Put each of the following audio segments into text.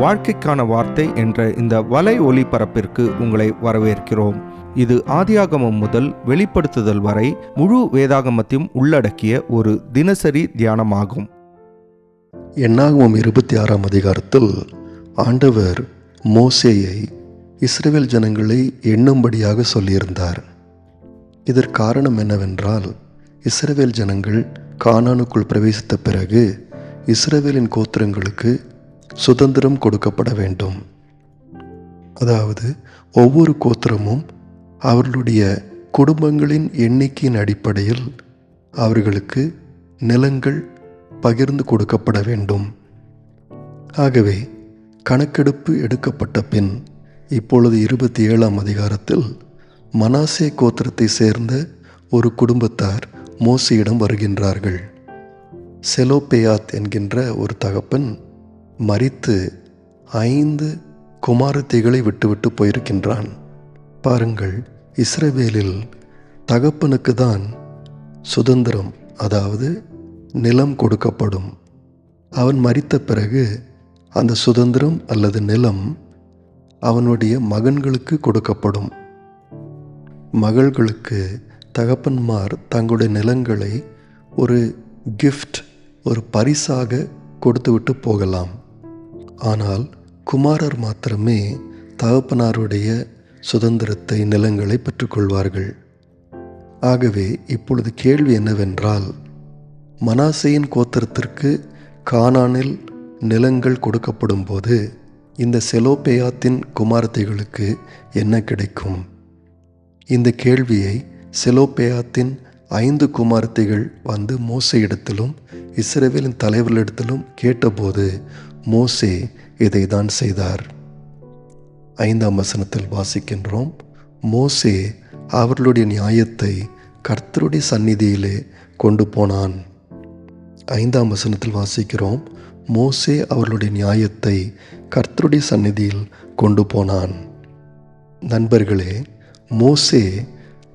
வாழ்க்கைக்கான வார்த்தை என்ற இந்த வலை ஒளிபரப்பிற்கு உங்களை வரவேற்கிறோம். இது ஆதியாகமம் முதல் வெளிப்படுத்துதல் வரை முழு வேதாகமத்தையும் உள்ளடக்கிய ஒரு தினசரி தியானமாகும். என்னாகமம் 26ஆம் அதிகாரத்தில் ஆண்டவர் மோசேயை இஸ்ரவேல் ஜனங்களை எண்ணும்படியாக சொல்லியிருந்தார். இதற்கு காரணம் என்னவென்றால், இஸ்ரவேல் ஜனங்கள் கானானுக்குள் பிரவேசித்த பிறகு இஸ்ரவேலின் கோத்திரங்களுக்கு சுதந்திரம் கொடுக்கப்பட வேண்டும். அதாவது ஒவ்வொரு கோத்திரமும் அவர்களுடைய குடும்பங்களின் எண்ணிக்கையின் அடிப்படையில் அவர்களுக்கு நிலங்கள் பகிர்ந்து கொடுக்கப்பட வேண்டும். ஆகவே கணக்கெடுப்பு எடுக்கப்பட்ட பின் இப்பொழுது 27ஆம் அதிகாரத்தில் மனாசே கோத்திரத்தை சேர்ந்த ஒரு குடும்பத்தார் மோசேயிடம் வருகின்றார்கள். செலோபேயாத் என்கின்ற ஒரு தகப்பன் மரித்து 5 குமாரத்திகளை விட்டுவிட்டு போயிருக்கின்றான். பாருங்கள், இஸ்ரவேலில் தகப்பனுக்கு தான் சுதந்திரம், அதாவது நிலம் கொடுக்கப்படும். அவன் மரித்த பிறகு அந்த சுதந்திரம் அல்லது நிலம் அவனுடைய மகன்களுக்கு கொடுக்கப்படும். மகள்களுக்கு தகப்பன்மார் தங்களுடைய நிலங்களை ஒரு கிஃப்ட், ஒரு பரிசாக கொடுத்துவிட்டு போகலாம். ஆனால் குமாரர் மாத்திரமே தகப்பனாருடைய சுதந்திரத்தை, நிலங்களை பெற்றுக்கொள்வார்கள். ஆகவே இப்பொழுது கேள்வி என்னவென்றால், மனாசேயின் கோத்திரத்திற்கு கானானில் நிலங்கள் கொடுக்கப்படும் போது இந்த செலோபேயாத்தின் குமாரத்திகளுக்கு என்ன கிடைக்கும்? இந்த கேள்வியை செலோபேயாத்தின் 5 குமாரத்திகள் வந்து மோசேயிடத்திலும் இஸ்ரவேலின் தலைவர்களிடத்திலும் கேட்டபோது மோசே இதை தான் செய்தார். 5ஆம் வசனத்தில் வாசிக்கின்றோம், மோசே அவர்களுடைய நியாயத்தை கர்த்தருடைய சந்நிதியிலே கொண்டு போனான். 5ஆம் வசனத்தில் வாசிக்கிறோம், மோசே அவர்களுடைய நியாயத்தை கர்த்தருடைய சந்நிதியில் கொண்டு போனான். நண்பர்களே, மோசே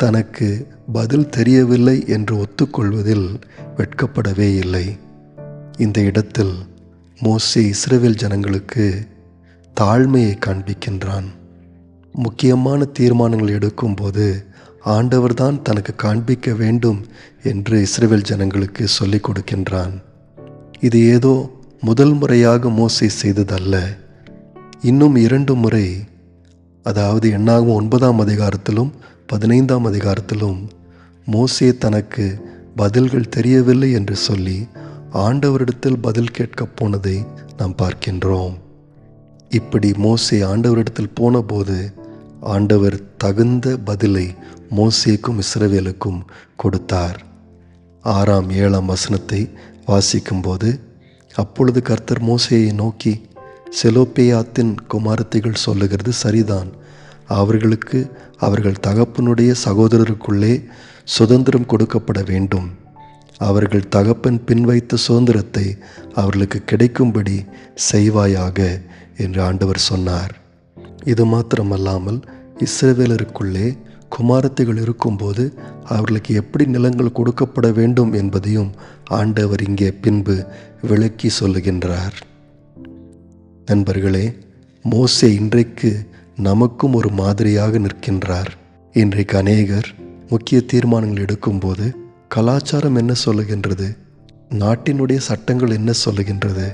தனக்கு பதில் தெரியவில்லை என்று ஒத்துக்கொள்வதில் வெட்கப்படவே இல்லை. இந்த இடத்தில் மோசே இஸ்ரவேல் ஜனங்களுக்கு தாழ்மையை காண்பிக்கின்றான். முக்கியமான தீர்மானங்கள் எடுக்கும்போது ஆண்டவர்தான் தனக்கு காண்பிக்க வேண்டும் என்று இஸ்ரவேல் ஜனங்களுக்கு சொல்லிக் கொடுக்கின்றான். இது ஏதோ முதல் முறையாக மோசே செய்ததல்ல. இன்னும் 2 முறை, அதாவது என்னாகமம் 9ஆம் அதிகாரத்திலும் 15ஆம் அதிகாரத்திலும் மோசே தனக்கு பதில்கள் தெரியவில்லை என்று சொல்லி ஆண்டவரிடத்தில் பதில் கேட்கப் போனதை நாம் பார்க்கின்றோம். இப்படி மோசே ஆண்டவரிடத்தில் போன போது ஆண்டவர் தகுந்த பதிலை மோசேக்கும் இஸ்ரவேலுக்கும் கொடுத்தார். 6ஆம் 7ஆம் வசனத்தை வாசிக்கும்போது, அப்பொழுது கர்த்தர் மோசேயை நோக்கி, செலோபேயாத்தின் குமாரத்திகள் சொல்லுகிறது சரிதான். அவர்களுக்கு அவர்கள் தகப்பனுடைய சகோதரருக்குள்ளே சுதந்திரம் கொடுக்கப்பட வேண்டும். அவர்கள் தகப்பன் பின்வைத்த சுதந்திரத்தை அவர்களுக்கு கிடைக்கும்படி செய்வாயாக என்று ஆண்டவர் சொன்னார். இது மாத்திரமல்லாமல் இஸ்ரவேலருக்குள்ளே குமாரத்திகள் இருக்கும்போது அவர்களுக்கு எப்படி நிலங்கள் கொடுக்கப்பட வேண்டும் என்பதையும் ஆண்டவர் இங்கே பின்பு விளக்கி சொல்லுகின்றார். நண்பர்களே, மோசே இன்றைக்கு நமக்கும் ஒரு மாதிரியாக நிற்கின்றார். இன்றைக்கு அநேகர் முக்கிய தீர்மானங்கள் எடுக்கும்போது கலாச்சாரம் என்ன சொல்லுகின்றது, நாட்டினுடைய சட்டங்கள் என்ன சொல்லுகின்றது,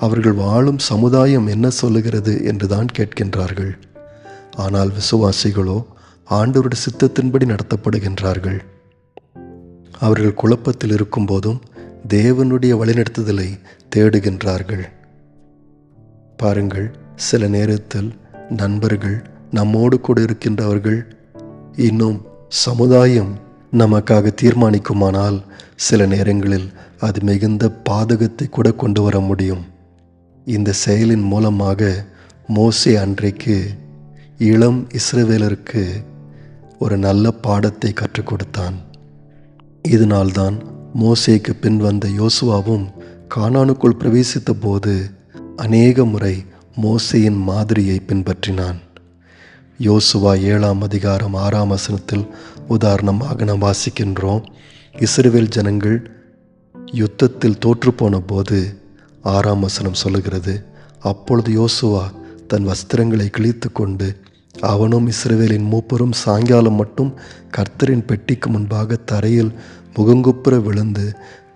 அவர்கள் வாழும் சமுதாயம் என்ன சொல்லுகிறது என்றுதான் கேட்கின்றார்கள். ஆனால் விசுவாசிகளோ ஆண்டவருடைய சித்தத்தின்படி நடத்தப்படுகின்றார்கள். அவர்கள் குழப்பத்தில் இருக்கும்போதும் தேவனுடைய வழிநடத்துதலை தேடுகின்றார்கள். பாருங்கள், சில நேரத்தில் நண்பர்கள், நம்மோடு கூட இருக்கின்றவர்கள், இன்னும் சமுதாயம் நமக்காக தீர்மானிக்குமானால் சில நேரங்களில் அது மிகுந்த பாதகத்தை கூட கொண்டு வர முடியும். இந்த செயலின் மூலமாக மோசே அன்றைக்கு இளம் இஸ்ரவேலருக்கு ஒரு நல்ல பாடத்தை கற்றுக் கொடுத்தான். இதனால்தான் மோசேக்கு பின் வந்த யோசுவாவும் கானானுக்குள் பிரவேசித்த போது அநேக முறை மோசேயின் மாதிரியை பின்பற்றினான். யோசுவா 7ஆம் அதிகாரம் 6ஆம் வசனத்தில் உதாரணமாக நாம் வாசிக்கின்றோம், இஸ்ரவேல் ஜனங்கள் யுத்தத்தில் தோற்றுப்போன போது 6ஆம் வசனம் சொல்லுகிறது, அப்பொழுது யோசுவா தன் வஸ்திரங்களை கிழித்து கொண்டு அவனும் இஸ்ரவேலின் மூப்பரும் சாயங்காலம் மட்டும் கர்த்தரின் பெட்டிக்கு முன்பாக தரையில் முகங்குப்புற விழுந்து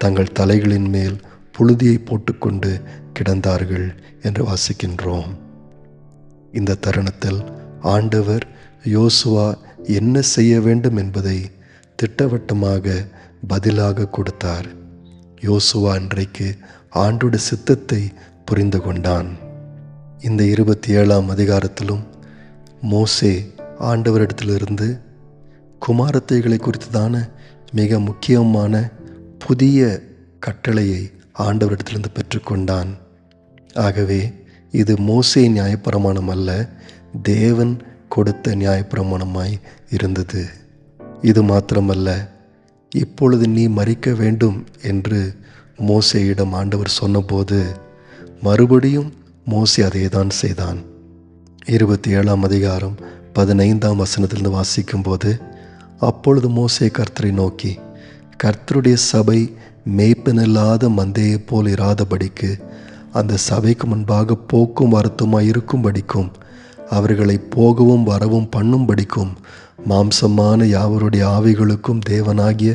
தங்கள் தலைகளின் மேல் புழுதியை போட்டுக்கொண்டு கிடந்தார்கள் என்று வாசிக்கின்றோம். இந்த தருணத்தில் ஆண்டவர் யோசுவா என்ன செய்ய வேண்டும் என்பதை திட்டவட்டமாக பதிலாக கொடுத்தார். யோசுவா அன்றைக்கு ஆண்டோட சித்தத்தை புரிந்து கொண்டான். இந்த 27ஆம் அதிகாரத்திலும் மோசே ஆண்டவரிடத்திலிருந்து குமாரத்தைகளை குறித்ததான மிக முக்கியமான புதிய கட்டளையை ஆண்டவரிடத்திலிருந்து பெற்றுக்கொண்டான். ஆகவே இது மோசே நியாயப்பிரமாணம் அல்ல, தேவன் கொடுத்த நியாயப்பிரமாணமாய் இருந்தது. இது மாத்திரமல்ல, இப்பொழுது நீ மரிக்க வேண்டும் என்று மோசேயிடம் ஆண்டவர் சொன்னபோது மறுபடியும் மோசே அதே தான் செய்தான். 27ஆம் அதிகாரம் 15ஆம் வசனத்திலிருந்து வாசிக்கும்போது, அப்பொழுது மோசே கர்த்தரை நோக்கி, கர்த்தருடைய சபை மேய்ப்பனில்லாத மந்தையைப் போல் இராதபடிக்கு அந்த சபைக்கு முன்பாக போக்கும் வரத்துமாய் இருக்கும்படிக்கும் அவர்களை போகவும் வரவும் பண்ணும்படிக்கும் மாம்சமான யாவருடைய ஆவிகளுக்கும் தேவனாகிய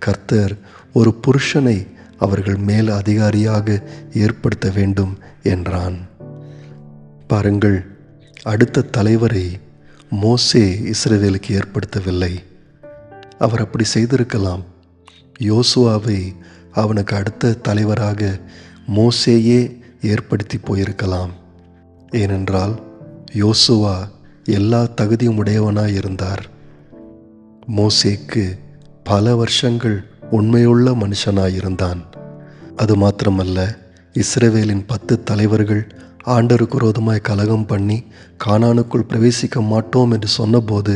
கர்த்தர் ஒரு புருஷனை அவர்கள் மேல் அதிகாரியாக ஏற்படுத்த வேண்டும் என்றான். பாருங்கள், அடுத்த தலைவரை மோசே இஸ்ரவேலுக்கு ஏற்படுத்தவில்லை. அவர் அப்படி செய்திருக்கலாம். யோசுவாவை அவனுக்கு அடுத்த தலைவராக மோசேயே ஏற்படுத்தி போயிருக்கலாம். ஏனென்றால் யோசுவா எல்லா தகுதியும் உடையவனாய் இருந்தார். மோசேக்கு பல வருஷங்கள் உண்மையுள்ள மனுஷனாயிருந்தான். அது மாத்திரமல்ல, இஸ்ரவேலின் 10 தலைவர்கள் ஆண்டவருக்கு விரோதமாய் கலகம் பண்ணி கானானுக்குள் பிரவேசிக்க மாட்டோம் என்று சொன்னபோது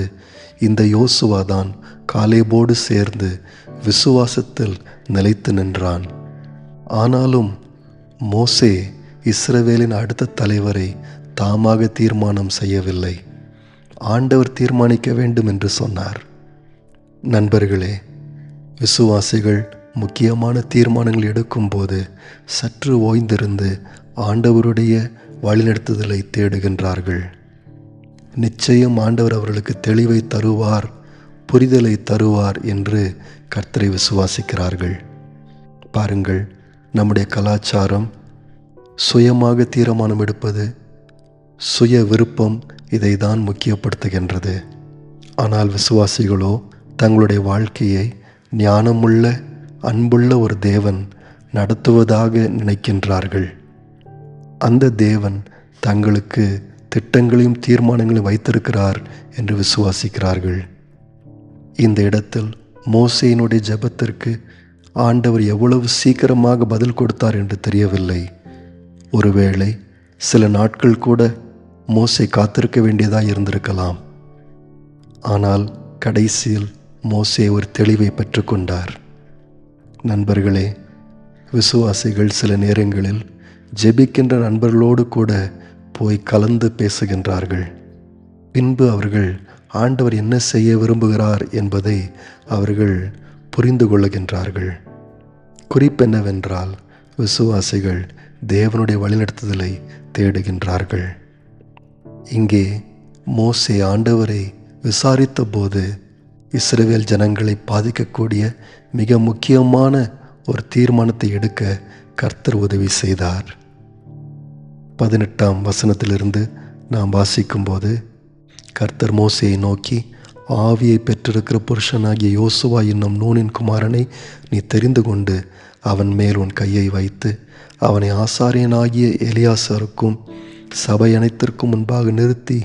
இந்த யோசுவா தான் காலேபோடு சேர்ந்து விசுவாசத்தில் நிலைத்து நின்றான். ஆனாலும் மோசே இஸ்ரவேலின் அடுத்த தலைவரை தாமாக தீர்மானம் செய்யவில்லை. ஆண்டவர் தீர்மானிக்க வேண்டும் என்று சொன்னார். நண்பர்களே, விசுவாசிகள் முக்கியமான தீர்மானங்கள் எடுக்கும்போது சற்று ஓய்ந்திருந்து ஆண்டவருடைய வழிநடத்துதலை தேடுகின்றார்கள். நிச்சயம் ஆண்டவர் அவர்களுக்கு தெளிவை தருவார், புரிதலை தருவார் என்று கர்த்தரை விசுவாசிக்கிறார்கள். பாருங்கள், நம்முடைய கலாச்சாரம் சுயமாக தீர்மானம் எடுப்பது, சுய விருப்பம் இதை தான் முக்கியப்படுத்துகின்றது. ஆனால் விசுவாசிகளோ தங்களுடைய வாழ்க்கையை ஞானமுள்ள அன்புள்ள ஒரு தேவன் நடத்துவதாக நினைக்கின்றார்கள். அந்த தேவன் தங்களுக்கு திட்டங்களையும் தீர்மானங்களையும் வைத்திருக்கிறார் என்று விசுவாசிக்கிறார்கள். இந்த இடத்தில் மோசேயினுடைய ஜெபத்திற்கு ஆண்டவர் எவ்வளவு சீக்கிரமாக பதில் கொடுத்தார் என்று தெரியவில்லை. ஒருவேளை சில நாட்கள் கூட மோசே காத்திருக்க வேண்டியதாக இருந்திருக்கலாம். ஆனால் கடைசியில் மோசே ஒரு தெளிவை பெற்றுக்கொண்டார். நண்பர்களே, விசுவாசிகள் சில நேரங்களில் ஜெபிக்கின்ற நண்பர்களோடு கூட போய் கலந்து பேசுகின்றார்கள். பின்பு அவர்கள் ஆண்டவர் என்ன செய்ய விரும்புகிறார் என்பதை அவர்கள் புரிந்து கொள்ளுகின்றார்கள். குறிப்பென்னவென்றால், விசுவாசிகள் தேவனுடைய வழிநடத்துதலை தேடுகின்றார்கள். இங்கே மோசே ஆண்டவரை விசாரித்த போது இஸ்ரவேல் ஜனங்களை பாதிக்கக்கூடிய மிக முக்கியமான ஒரு தீர்மானத்தை எடுக்க கர்த்தர் உதவி செய்தார். 18ஆம் வசனத்திலிருந்து நாம் வாசிக்கும்போது, கர்த்தர் மோசேயை நோக்கி, ஆவியை பெற்றிருக்கிற புருஷனாகிய யோசுவா என்னும் நூனின் குமாரனை நீ தெரிந்து கொண்டு அவன் மேல் உன் கையை வைத்து அவனை ஆசாரியனாகிய எலியாசருக்கும் சபை அனைத்திற்கும் முன்பாக நிறுத்தி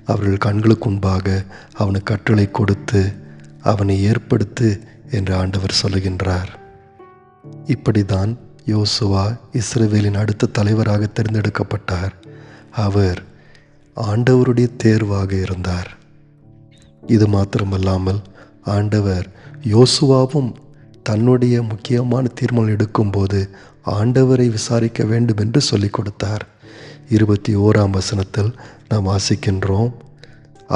அவர்கள் கண்களுக்கு முன்பாக அவனுக்கு கட்டளை கொடுத்து அவனை ஏற்படுத்து என்று ஆண்டவர் சொல்லுகின்றார். இப்படிதான் யோசுவா இஸ்ரவேலின் அடுத்த தலைவராக தேர்ந்தெடுக்கப்பட்டார். அவர் ஆண்டவருடைய தேர்வாக இருந்தார். இது மாத்திரமல்லாமல் ஆண்டவர் யோசுவாவும் தன்னுடைய முக்கியமான தீர்மானம் எடுக்கும்போது ஆண்டவரை விசாரிக்க வேண்டும் என்று சொல்லிக் கொடுத்தார். 21ஆம் வசனத்தில் நாம் வாசிக்கின்றோம்,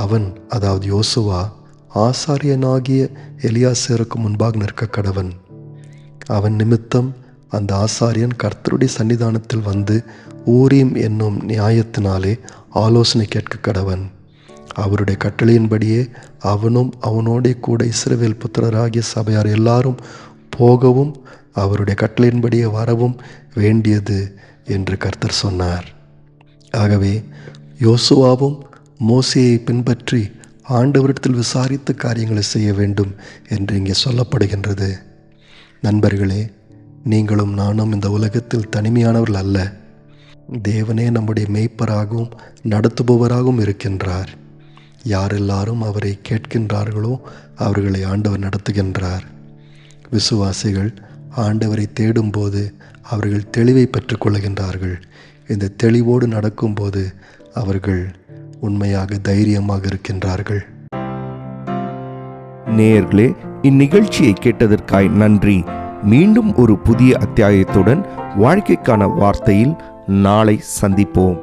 அவன், அதாவது யோசுவா, ஆசாரியனாகிய எலியாசருக்கு முன்பாக நிற்க கடவன். அவன் நிமித்தம் அந்த ஆசாரியன் கர்த்தருடைய சன்னிதானத்தில் வந்து ஊரீம் என்னும் நியாயத்தினாலே ஆலோசனை கேட்க கடவன். அவருடைய கட்டளையின்படியே அவனும் அவனோடே கூட இஸ்ரவேல் புத்திரராகிய சபையார் எல்லாரும் போகவும் அவருடைய கட்டளையின்படியே வரவும் வேண்டியது என்று கர்த்தர் சொன்னார். ஆகவே யோசுவாவும் மோசேயை பின்பற்றி ஆண்டவரிடத்தில் விசாரித்து காரியங்களை செய்ய வேண்டும் என்று இங்கே சொல்லப்படுகின்றது. நண்பர்களே, நீங்களும் நானும் இந்த உலகத்தில் தனிமையானவர்கள் அல்ல. தேவனே நம்முடைய மேய்ப்பராகவும் நடத்துபவராகவும் இருக்கின்றார். யாரெல்லாரும் அவரை கேட்கின்றார்களோ அவர்களை ஆண்டவர் நடத்துகின்றார். விசுவாசிகள் ஆண்டவரை தேடும்போது அவர்கள் தெளிவை பெற்றுக்கொள்கின்றார்கள். இந்த தெளிவோடு நடக்கும்போது அவர்கள் உண்மையாக தைரியமாக இருக்கின்றார்கள். நேயர்களே, இந்நிகழ்ச்சியை கேட்டதற்காய் நன்றி. மீண்டும் ஒரு புதிய அத்தியாயத்துடன் வாழ்க்கைக்கான வார்த்தையில் நாளை சந்திப்போம்.